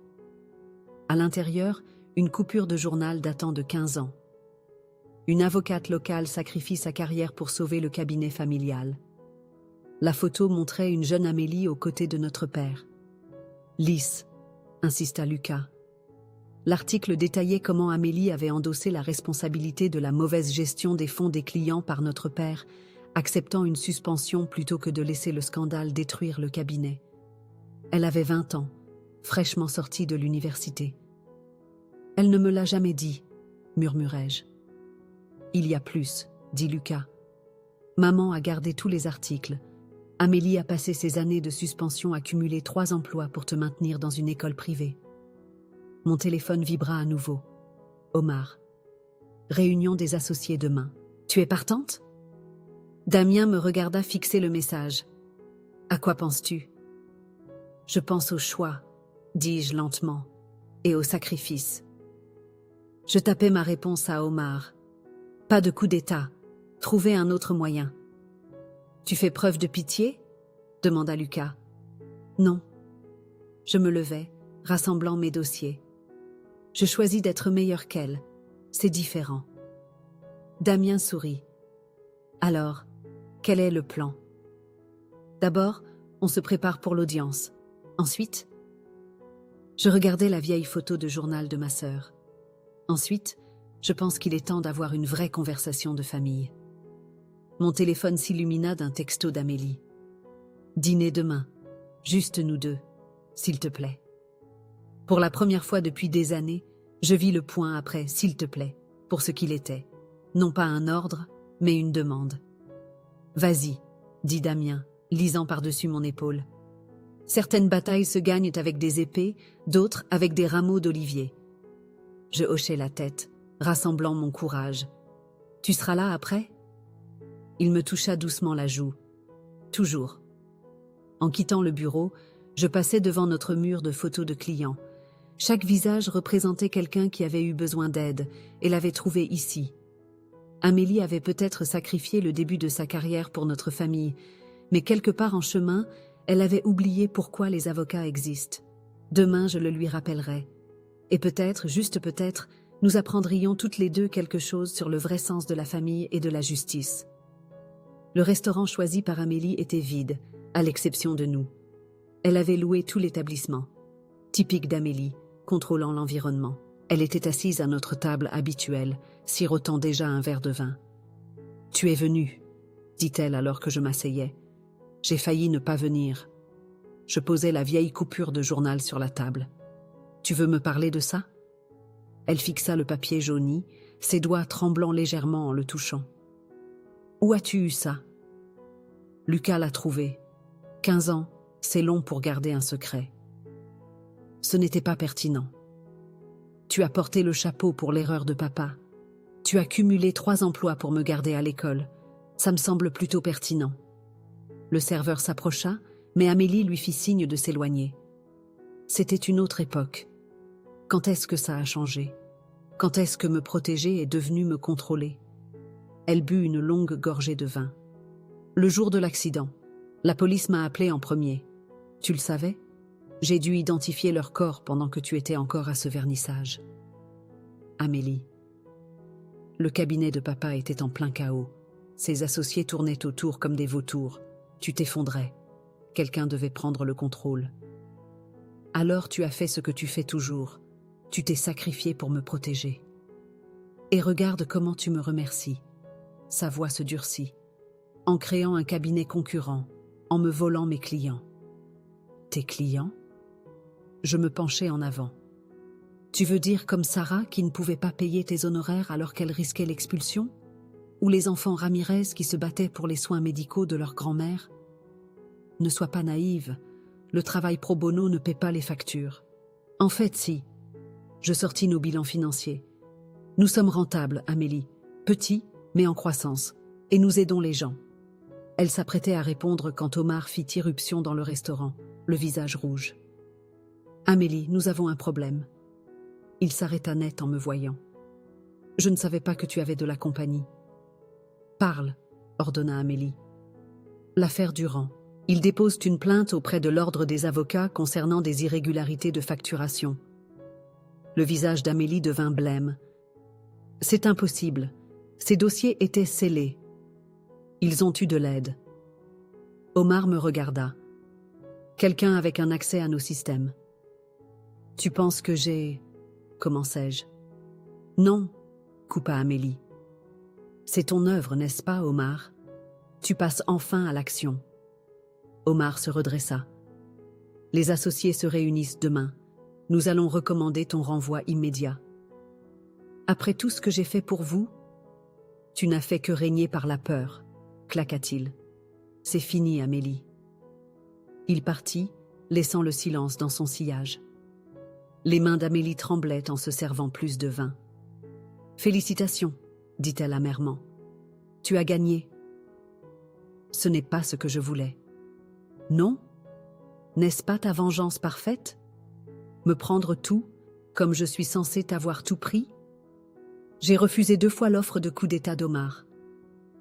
À l'intérieur, une coupure de journal datant de 15 ans. Une avocate locale sacrifie sa carrière pour sauver le cabinet familial. La photo montrait une jeune Amélie aux côtés de notre père. Lisse, insista Lucas. L'article détaillait comment Amélie avait endossé la responsabilité de la mauvaise gestion des fonds des clients par notre père, acceptant une suspension plutôt que de laisser le scandale détruire le cabinet. Elle avait 20 ans, fraîchement sortie de l'université. « Elle ne me l'a jamais dit », murmurai-je. « Il y a plus », dit Lucas. « Maman a gardé tous les articles. Amélie a passé ses années de suspension à cumuler 3 emplois pour te maintenir dans une école privée. » Mon téléphone vibra à nouveau. Omar. Réunion des associés demain. Tu es partante ? Damien me regarda fixer le message. À quoi penses-tu ? Je pense au choix, dis-je lentement, et au sacrifice. Je tapais ma réponse à Omar. Pas de coup d'État. Trouver un autre moyen. Tu fais preuve de pitié ? Demanda Lucas. Non. Je me levai, rassemblant mes dossiers. Je choisis d'être meilleure qu'elle. C'est différent. Damien sourit. Alors, quel est le plan? D'abord, on se prépare pour l'audience. Ensuite, je regardais la vieille photo de journal de ma sœur. Ensuite, je pense qu'il est temps d'avoir une vraie conversation de famille. Mon téléphone s'illumina d'un texto d'Amélie. Dîner demain, juste nous deux, s'il te plaît. Pour la première fois depuis des années, je vis le point après s'il te plaît, pour ce qu'il était. Non pas un ordre, mais une demande. Vas-y, dit Damien, lisant par-dessus mon épaule. Certaines batailles se gagnent avec des épées, d'autres avec des rameaux d'olivier. Je hochai la tête, rassemblant mon courage. Tu seras là après? Il me toucha doucement la joue. Toujours. En quittant le bureau, je passais devant notre mur de photos de clients. Chaque visage représentait quelqu'un qui avait eu besoin d'aide et l'avait trouvé ici. Amélie avait peut-être sacrifié le début de sa carrière pour notre famille, mais quelque part en chemin, elle avait oublié pourquoi les avocats existent. Demain, je le lui rappellerai. Et peut-être, juste peut-être, nous apprendrions toutes les deux quelque chose sur le vrai sens de la famille et de la justice. Le restaurant choisi par Amélie était vide, à l'exception de nous. Elle avait loué tout l'établissement. Typique d'Amélie, contrôlant l'environnement. Elle était assise à notre table habituelle, sirotant déjà un verre de vin. « Tu es venu, dit-elle alors que je m'asseyais. J'ai failli ne pas venir. Je posais la vieille coupure de journal sur la table. Tu veux me parler de ça? Elle fixa le papier jauni, ses doigts tremblant légèrement en le touchant. Où as-tu eu ça? Lucas l'a trouvé. 15 ans, c'est long pour garder un secret. Ce n'était pas pertinent. Tu as porté le chapeau pour l'erreur de papa. Tu as cumulé 3 emplois pour me garder à l'école. Ça me semble plutôt pertinent. Le serveur s'approcha, mais Amélie lui fit signe de s'éloigner. C'était une autre époque. Quand est-ce que ça a changé? Quand est-ce que me protéger est devenu me contrôler? Elle but une longue gorgée de vin. Le jour de l'accident, la police m'a appelé en premier. Tu le savais? J'ai dû identifier leur corps pendant que tu étais encore à ce vernissage. Amélie. Le cabinet de papa était en plein chaos. Ses associés tournaient autour comme des vautours. Tu t'effondrais. Quelqu'un devait prendre le contrôle. Alors tu as fait ce que tu fais toujours. Tu t'es sacrifié pour me protéger. Et regarde comment tu me remercies. Sa voix se durcit. En créant un cabinet concurrent, en me volant mes clients. Tes clients? Je me penchai en avant. Tu veux dire comme Sarah qui ne pouvait pas payer tes honoraires alors qu'elle risquait l'expulsion? Ou les enfants Ramirez qui se battaient pour les soins médicaux de leur grand-mère? Ne sois pas naïve, le travail pro bono ne paie pas les factures. En fait, si. Je sortis nos bilans financiers. Nous sommes rentables, Amélie, petits, mais en croissance, et nous aidons les gens. Elle s'apprêtait à répondre quand Omar fit irruption dans le restaurant, le visage rouge. Amélie, nous avons un problème. Il s'arrêta net en me voyant. Je ne savais pas que tu avais de la compagnie. Parle, ordonna Amélie. L'affaire Durand. Ils déposent une plainte auprès de l'ordre des avocats concernant des irrégularités de facturation. Le visage d'Amélie devint blême. C'est impossible. Ces dossiers étaient scellés. Ils ont eu de l'aide. Omar me regarda. Quelqu'un avec un accès à nos systèmes. Tu penses que j'ai... Commençai-je. Non, coupa Amélie. C'est ton œuvre, n'est-ce pas, Omar? Tu passes enfin à l'action. Omar se redressa. Les associés se réunissent demain. Nous allons recommander ton renvoi immédiat. Après tout ce que j'ai fait pour vous, tu n'as fait que régner par la peur, claqua-t-il. C'est fini, Amélie. Il partit, laissant le silence dans son sillage. Les mains d'Amélie tremblaient en se servant plus de vin. Félicitations, dit-elle amèrement. Tu as gagné. Ce n'est pas ce que je voulais. Non? N'est-ce pas ta vengeance parfaite? Me prendre tout, comme je suis censée t'avoir tout pris? J'ai refusé 2 fois l'offre de coup d'état d'Omar.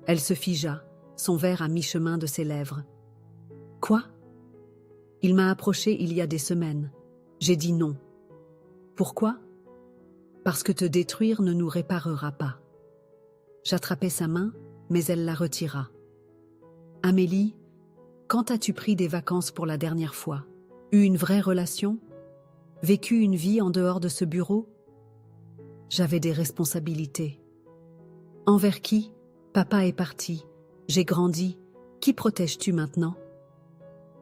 Elle se figea, son verre à mi-chemin de ses lèvres. Quoi? Il m'a approché il y a des semaines. J'ai dit non. Pourquoi? Parce que te détruire ne nous réparera pas. J'attrapai sa main, mais elle la retira. Amélie, quand as-tu pris des vacances pour la dernière fois? Eu une vraie relation? Vécu une vie en dehors de ce bureau? J'avais des responsabilités. Envers qui? Papa est parti. J'ai grandi. Qui protèges-tu maintenant?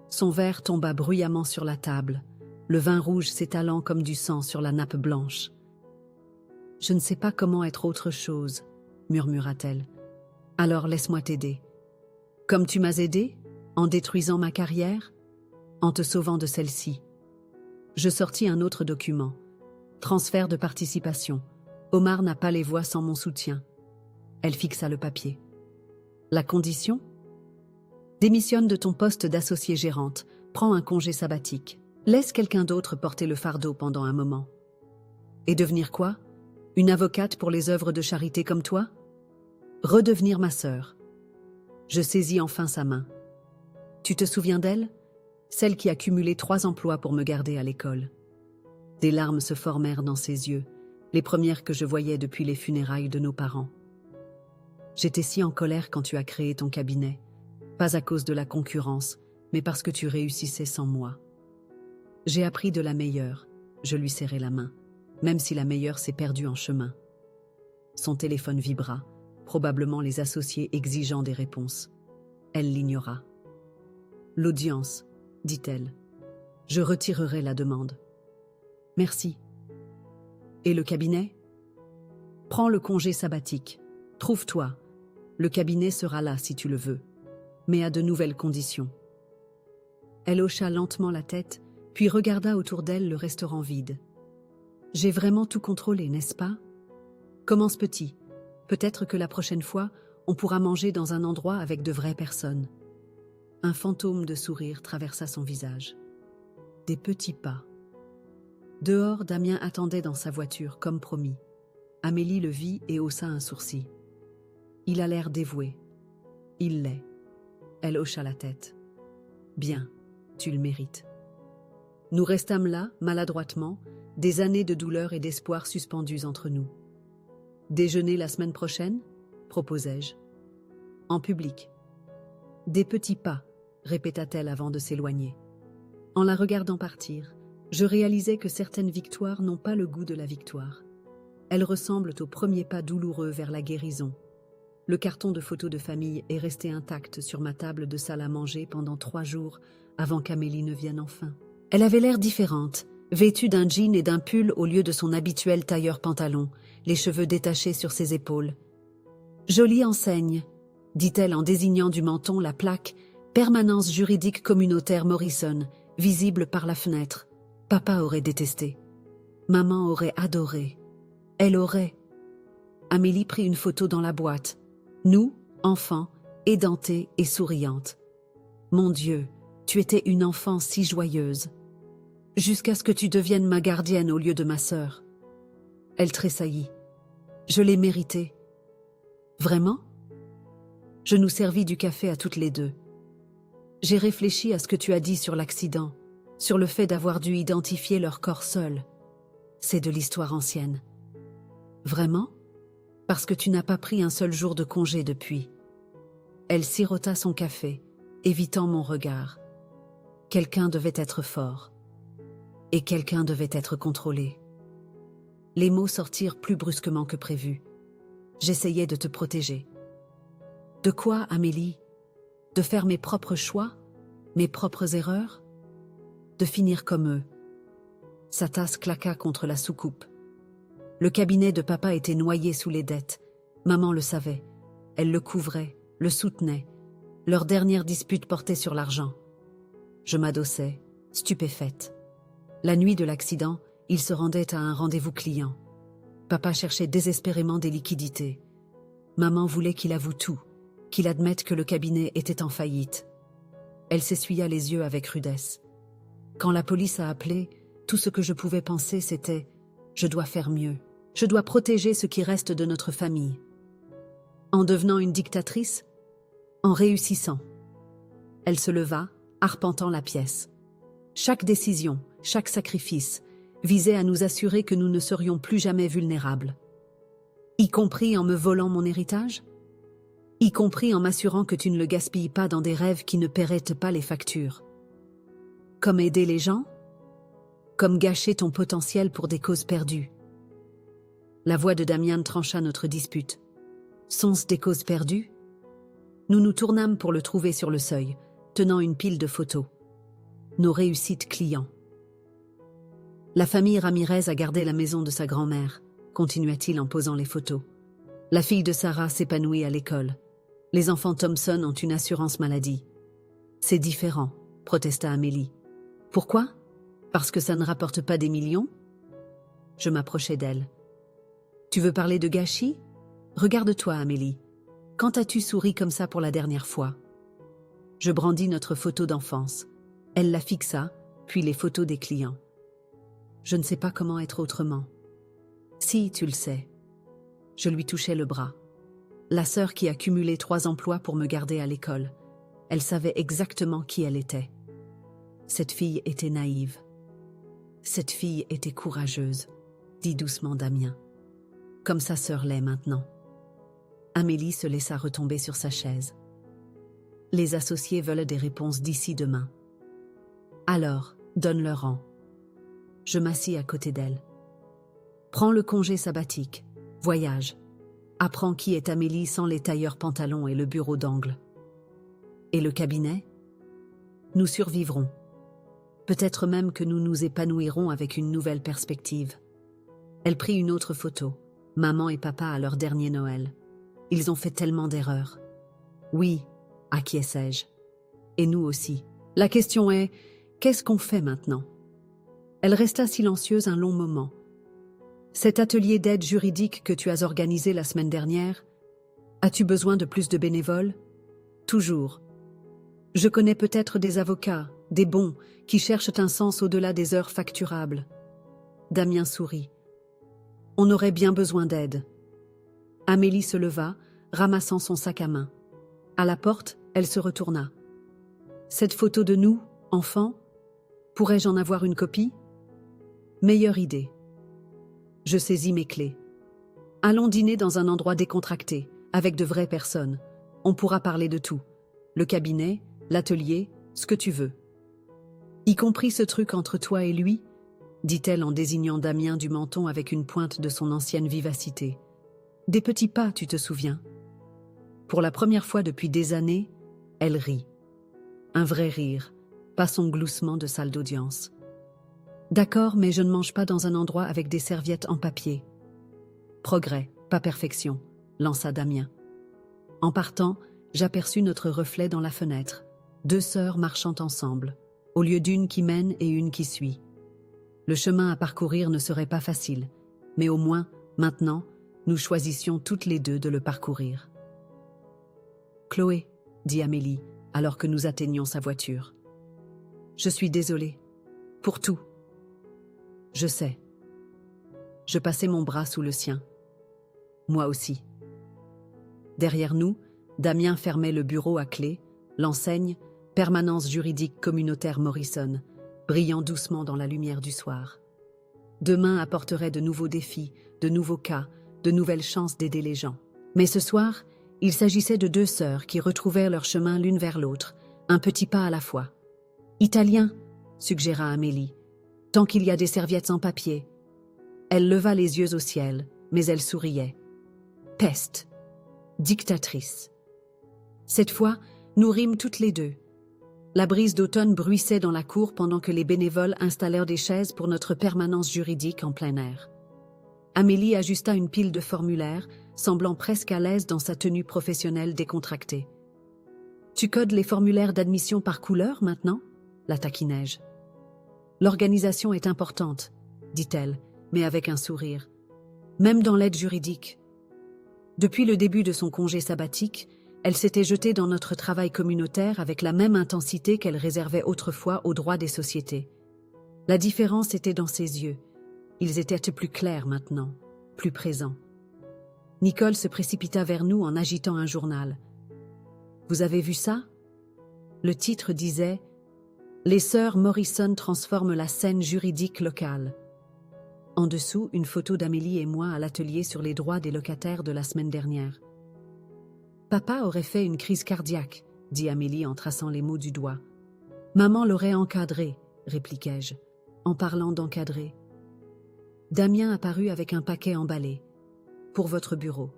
Son verre tomba bruyamment sur la table, le vin rouge s'étalant comme du sang sur la nappe blanche. Je ne sais pas comment être autre chose, murmura-t-elle. Alors laisse-moi t'aider. Comme tu m'as aidé, en détruisant ma carrière, en te sauvant de celle-ci. Je sortis un autre document. Transfert de participation. Omar n'a pas les voix sans mon soutien. Elle fixa le papier. La condition? Démissionne de ton poste d'associée gérante, prends un congé sabbatique. Laisse quelqu'un d'autre porter le fardeau pendant un moment. Et devenir quoi? Une avocate pour les œuvres de charité comme toi? Redevenir ma sœur. Je saisis enfin sa main. Tu te souviens d'elle? Celle qui a cumulé 3 emplois pour me garder à l'école. Des larmes se formèrent dans ses yeux, les premières que je voyais depuis les funérailles de nos parents. J'étais si en colère quand tu as créé ton cabinet, pas à cause de la concurrence, mais parce que tu réussissais sans moi. J'ai appris de la meilleure, je lui serrai la main, même si la meilleure s'est perdue en chemin. Son téléphone vibra, probablement les associés exigeant des réponses. Elle l'ignora. L'audience, dit-elle. Je retirerai la demande. Merci. Et le cabinet? Prends le congé sabbatique. Trouve-toi. Le cabinet sera là si tu le veux, mais à de nouvelles conditions. Elle hocha lentement la tête, puis regarda autour d'elle le restaurant vide. J'ai vraiment tout contrôlé, n'est-ce pas? Commence petit. Peut-être que la prochaine fois, on pourra manger dans un endroit avec de vraies personnes. Un fantôme de sourire traversa son visage. Des petits pas. Dehors, Damien attendait dans sa voiture, comme promis. Amélie le vit et haussa un sourcil. Il a l'air dévoué. Il l'est. Elle hocha la tête. Bien, tu le mérites. Nous restâmes là, maladroitement, des années de douleur et d'espoir suspendus entre nous. Déjeuner la semaine prochaine? Proposai-je. En public. Des petits pas, répéta-t-elle avant de s'éloigner. En la regardant partir, je réalisais que certaines victoires n'ont pas le goût de la victoire. Elles ressemblent aux premiers pas douloureux vers la guérison. Le carton de photos de famille est resté intact sur ma table de salle à manger pendant 3 jours avant qu'Amélie ne vienne enfin. Elle avait l'air différente, vêtue d'un jean et d'un pull au lieu de son habituel tailleur pantalon, les cheveux détachés sur ses épaules. « Jolie enseigne », dit-elle en désignant du menton la plaque « Permanence juridique communautaire Morrison », visible par la fenêtre. Papa aurait détesté. Maman aurait adoré. Elle aurait. Amélie prit une photo dans la boîte. Nous, enfants, édentées et souriantes. Mon Dieu, tu étais une enfant si joyeuse. Jusqu'à ce que tu deviennes ma gardienne au lieu de ma sœur. Elle tressaillit. Je l'ai mérité. Vraiment? Je nous servis du café à toutes les deux. J'ai réfléchi à ce que tu as dit sur l'accident, sur le fait d'avoir dû identifier leur corps seul. C'est de l'histoire ancienne. Vraiment? Parce que tu n'as pas pris un seul jour de congé depuis. Elle sirota son café, évitant mon regard. Quelqu'un devait être fort. Et quelqu'un devait être contrôlé. Les mots sortirent plus brusquement que prévu. J'essayais de te protéger. De quoi, Amélie? De faire mes propres choix? Mes propres erreurs? De finir comme eux. Sa tasse claqua contre la soucoupe. Le cabinet de papa était noyé sous les dettes. Maman le savait. Elle le couvrait, le soutenait. Leur dernière dispute portait sur l'argent. Je m'adossais, stupéfaite. La nuit de l'accident, il se rendait à un rendez-vous client. Papa cherchait désespérément des liquidités. Maman voulait qu'il avoue tout, qu'il admette que le cabinet était en faillite. Elle s'essuya les yeux avec rudesse. Quand la police a appelé, tout ce que je pouvais penser, c'était « Je dois faire mieux. Je dois protéger ce qui reste de notre famille. » En devenant une dictatrice? En réussissant. Elle se leva, arpentant la pièce. Chaque décision, chaque sacrifice, visait à nous assurer que nous ne serions plus jamais vulnérables. Y compris en me volant mon héritage? Y compris en m'assurant que tu ne le gaspilles pas dans des rêves qui ne paieraient pas les factures. Comme aider les gens? Comme gâcher ton potentiel pour des causes perdues. La voix de Damien trancha notre dispute. Sont-ce des causes perdues? Nous nous tournâmes pour le trouver sur le seuil, tenant une pile de photos. Nos réussites clients. La famille Ramirez a gardé la maison de sa grand-mère, continua-t-il en posant les photos. La fille de Sarah s'épanouit à l'école. Les enfants Thompson ont une assurance maladie. C'est différent, protesta Amélie. Pourquoi? Parce que ça ne rapporte pas des millions? Je m'approchai d'elle. Tu veux parler de gâchis? Regarde-toi, Amélie. Quand as-tu souri comme ça pour la dernière fois? Je brandis notre photo d'enfance. Elle la fixa, puis les photos des clients. Je ne sais pas comment être autrement. Si, tu le sais. Je lui touchai le bras. La sœur qui a cumulé 3 emplois pour me garder à l'école. Elle savait exactement qui elle était. Cette fille était naïve. Cette fille était courageuse, dit doucement Damien. Comme sa sœur l'est maintenant. Amélie se laissa retomber sur sa chaise. Les associés veulent des réponses d'ici demain. Alors, donne-leur rang. Je m'assis à côté d'elle. Prends le congé sabbatique, voyage. Apprends qui est Amélie sans les tailleurs pantalons et le bureau d'angle. Et le cabinet? Nous survivrons. Peut-être même que nous nous épanouirons avec une nouvelle perspective. Elle prit une autre photo, maman et papa à leur dernier Noël. Ils ont fait tellement d'erreurs. Oui, acquiesçai-je. Et nous aussi. La question est, qu'est-ce qu'on fait maintenant? Elle resta silencieuse un long moment. Cet atelier d'aide juridique que tu as organisé la semaine dernière, as-tu besoin de plus de bénévoles? Toujours. Je connais peut-être des avocats, des bons, qui cherchent un sens au-delà des heures facturables. Damien sourit. On aurait bien besoin d'aide. Amélie se leva, ramassant son sac à main. À la porte, elle se retourna. Cette photo de nous, enfants, pourrais-je en avoir une copie? Meilleure idée. Je saisis mes clés. Allons dîner dans un endroit décontracté, avec de vraies personnes. On pourra parler de tout. Le cabinet, l'atelier, ce que tu veux. Y compris ce truc entre toi et lui, dit-elle en désignant Damien du menton avec une pointe de son ancienne vivacité. Des petits pas, tu te souviens? Pour la première fois depuis des années, elle rit. Un vrai rire, pas son gloussement de salle d'audience. D'accord, mais je ne mange pas dans un endroit avec des serviettes en papier. Progrès, pas perfection, lança Damien. En partant, j'aperçus notre reflet dans la fenêtre. 2 sœurs marchant ensemble, au lieu d'une qui mène et une qui suit. Le chemin à parcourir ne serait pas facile, mais au moins, maintenant, nous choisissions toutes les deux de le parcourir. Chloé, dit Amélie, alors que nous atteignions sa voiture. Je suis désolée. Pour tout. Je sais. Je passai mon bras sous le sien. Moi aussi. Derrière nous, Damien fermait le bureau à clé, l'enseigne, permanence juridique communautaire Morrison, brillant doucement dans la lumière du soir. Demain apporterait de nouveaux défis, de nouveaux cas, de nouvelles chances d'aider les gens. Mais ce soir, il s'agissait de 2 sœurs qui retrouvèrent leur chemin l'une vers l'autre, un petit pas à la fois. « Italien », suggéra Amélie, « tant qu'il y a des serviettes en papier. » Elle leva les yeux au ciel, mais elle souriait. « Peste ! Dictatrice !» Cette fois, nous rîmes toutes les deux. La brise d'automne bruissait dans la cour pendant que les bénévoles installèrent des chaises pour notre permanence juridique en plein air. Amélie ajusta une pile de formulaires, semblant presque à l'aise dans sa tenue professionnelle décontractée. « Tu codes les formulaires d'admission par couleur maintenant ?» la taquinai-je. « L'organisation est importante, » dit-elle, mais avec un sourire. « Même dans l'aide juridique. » Depuis le début de son congé sabbatique, elle s'était jetée dans notre travail communautaire avec la même intensité qu'elle réservait autrefois aux droits des sociétés. La différence était dans ses yeux. Ils étaient plus clairs maintenant, plus présents. Nicole se précipita vers nous en agitant un journal. « Vous avez vu ça ?» Le titre disait « Les sœurs Morrison transforment la scène juridique locale. En dessous, une photo d'Amélie et moi à l'atelier sur les droits des locataires de la semaine dernière. Papa aurait fait une crise cardiaque, dit Amélie en traçant les mots du doigt. Maman l'aurait encadré, répliquai-je, en parlant d'encadrer. Damien apparut avec un paquet emballé. Pour votre bureau.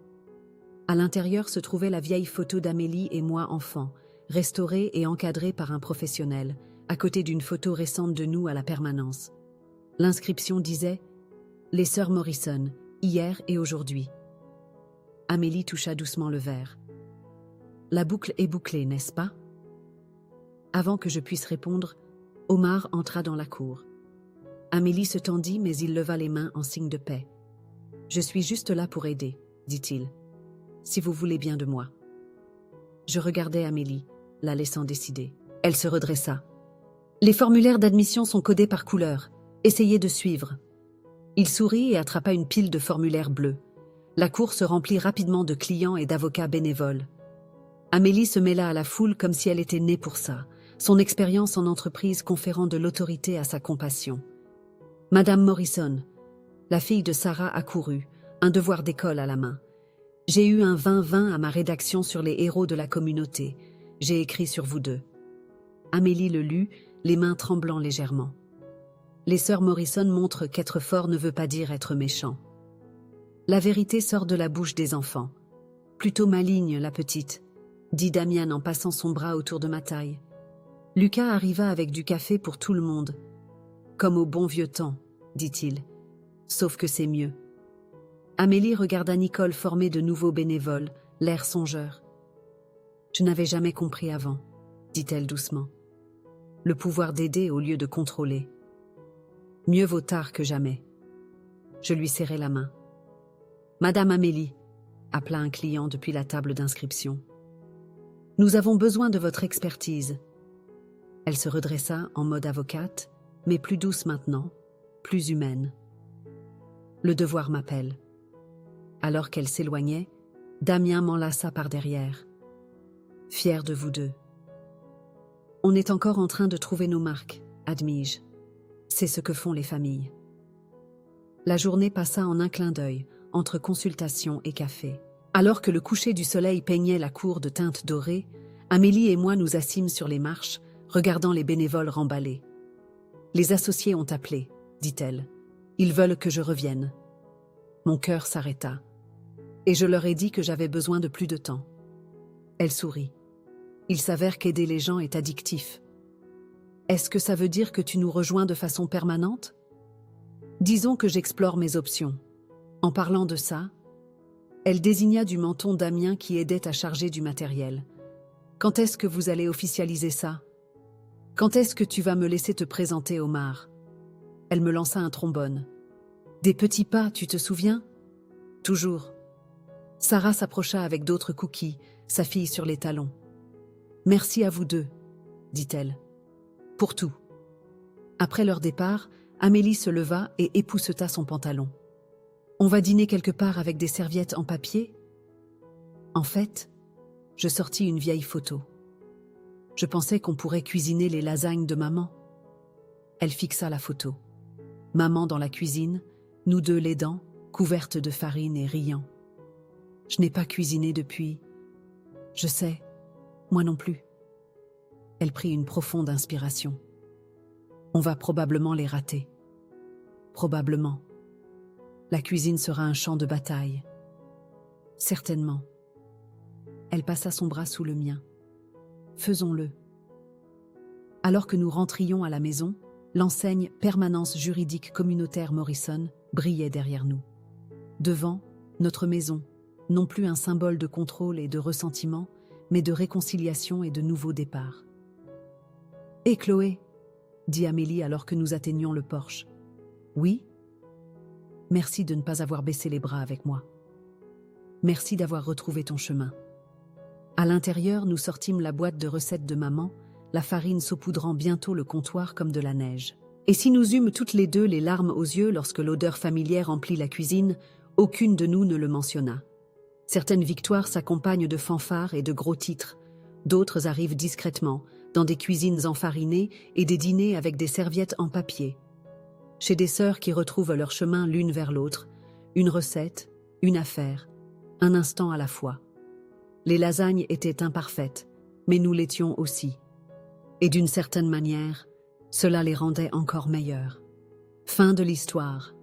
À l'intérieur se trouvait la vieille photo d'Amélie et moi enfants, restaurée et encadrée par un professionnel, à côté d'une photo récente de nous à la permanence. L'inscription disait « Les sœurs Morrison, hier et aujourd'hui ». Amélie toucha doucement le verre. « La boucle est bouclée, n'est-ce pas ?» Avant que je puisse répondre, Omar entra dans la cour. Amélie se tendit, mais il leva les mains en signe de paix. « Je suis juste là pour aider, » dit-il, « si vous voulez bien de moi. » Je regardais Amélie, la laissant décider. Elle se redressa. « Les formulaires d'admission sont codés par couleur. Essayez de suivre. » Il sourit et attrapa une pile de formulaires bleus. La cour se remplit rapidement de clients et d'avocats bénévoles. Amélie se mêla à la foule comme si elle était née pour ça, son expérience en entreprise conférant de l'autorité à sa compassion. Madame Morrison, la fille de Sarah accourut, un devoir d'école à la main. J'ai eu un 20-20 à ma rédaction sur les héros de la communauté. J'ai écrit sur vous deux. Amélie le lut, les mains tremblant légèrement. Les sœurs Morrison montrent qu'être fort ne veut pas dire être méchant. La vérité sort de la bouche des enfants. Plutôt maligne, la petite, dit Damien en passant son bras autour de ma taille. Lucas arriva avec du café pour tout le monde. Comme au bon vieux temps, dit-il. Sauf que c'est mieux. Amélie regarda Nicole former de nouveaux bénévoles, l'air songeur. Je n'avais jamais compris avant, dit-elle doucement. Le pouvoir d'aider au lieu de contrôler. Mieux vaut tard que jamais. Je lui serrai la main. Madame Amélie, appela un client depuis la table d'inscription. Nous avons besoin de votre expertise. Elle se redressa en mode avocate, mais plus douce maintenant, plus humaine. Le devoir m'appelle. Alors qu'elle s'éloignait, Damien m'enlaça par derrière. Fier de vous deux. On est encore en train de trouver nos marques, admis-je. C'est ce que font les familles. La journée passa en un clin d'œil, entre consultation et café. Alors que le coucher du soleil peignait la cour de teintes dorées, Amélie et moi nous assîmes sur les marches, regardant les bénévoles remballer. Les associés ont appelé, dit-elle. Ils veulent que je revienne. Mon cœur s'arrêta. Et je leur ai dit que j'avais besoin de plus de temps. Elle sourit. Il s'avère qu'aider les gens est addictif. Est-ce que ça veut dire que tu nous rejoins de façon permanente? Disons que j'explore mes options. En parlant de ça, elle désigna du menton Damien qui aidait à charger du matériel. Quand est-ce que vous allez officialiser ça? Quand est-ce que tu vas me laisser te présenter, Omar? Elle me lança un trombone. Des petits pas, tu te souviens? Toujours. Sarah s'approcha avec d'autres cookies, sa fille sur les talons. Merci à vous deux, dit-elle. Pour tout. Après leur départ, Amélie se leva et épousseta son pantalon. On va dîner quelque part avec des serviettes en papier? En fait, je sortis une vieille photo. Je pensais qu'on pourrait cuisiner les lasagnes de maman. Elle fixa la photo. Maman dans la cuisine, nous deux les dents, couvertes de farine et riant. Je n'ai pas cuisiné depuis. Je sais, moi non plus. Elle prit une profonde inspiration. On va probablement les rater. Probablement. La cuisine sera un champ de bataille. Certainement. Elle passa son bras sous le mien. Faisons-le. Alors que nous rentrions à la maison, l'enseigne Permanence juridique communautaire Morrison brillait derrière nous. Devant, notre maison, non plus un symbole de contrôle et de ressentiment, mais de réconciliation et de nouveaux départs. « Hé Chloé !» dit Amélie alors que nous atteignions le porche. « Oui ?» Merci de ne pas avoir baissé les bras avec moi. Merci d'avoir retrouvé ton chemin. À l'intérieur, nous sortîmes la boîte de recettes de maman, la farine saupoudrant bientôt le comptoir comme de la neige. Et si nous eûmes toutes les deux les larmes aux yeux lorsque l'odeur familière emplit la cuisine, aucune de nous ne le mentionna. Certaines victoires s'accompagnent de fanfares et de gros titres, d'autres arrivent discrètement, dans des cuisines enfarinées et des dîners avec des serviettes en papier. Chez des sœurs qui retrouvent leur chemin l'une vers l'autre, une recette, une affaire, un instant à la fois. Les lasagnes étaient imparfaites, mais nous l'étions aussi. Et d'une certaine manière, cela les rendait encore meilleures. Fin de l'histoire.